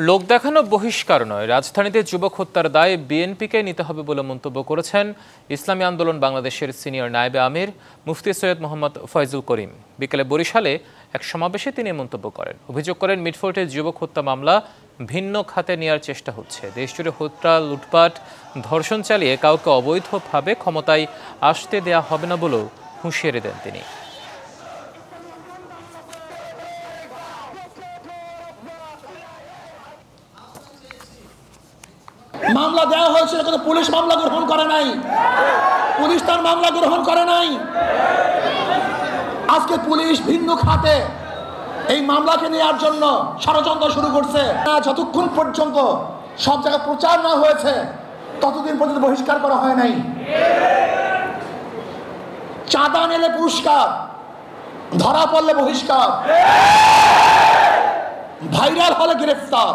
লোক দেখানো বহিষ্কার নয়, রাজধানীতে যুবক হত্যার দায় বিএনপিকে নিতে হবে বলে মন্তব্য করেছেন ইসলামী আন্দোলন বাংলাদেশের সিনিয়র নায়েবে আমির মুফতি সৈয়দ মোহাম্মদ ফয়জুল করিম। বিকেলে বরিশালে এক সমাবেশে তিনি মন্তব্য করেন। অভিযোগ করেন, মিটফোর্টে যুবক হত্যা মামলা ভিন্ন খাতে নেওয়ার চেষ্টা হচ্ছে। দেশজুড়ে হত্যা, লুটপাট, ধর্ষণ চালিয়ে কাউকে অবৈধভাবে ক্ষমতায় আসতে দেয়া হবে না বলেও হুঁশিয়ারি দেন তিনি। মামলা দেওয়া হয়েছে, কিন্তু পুলিশ মামলা গ্রহণ করে নাই, পুলিশ তার মামলা গ্রহণ করে নাই। আজকে পুলিশ ভিন্ন খাতে এই মামলাকে নেওয়ার জন্য ষড়যন্ত্র শুরু করছে। যতক্ষণ পর্যন্ত সব জায়গায় প্রচার না হয়েছে ততদিন পর্যন্ত বহিষ্কার করা হয় নাই। চাঁদা নিলে পুরস্কার, ধরা পড়লে বহিষ্কার, ভাইরাল হলে গ্রেফতার।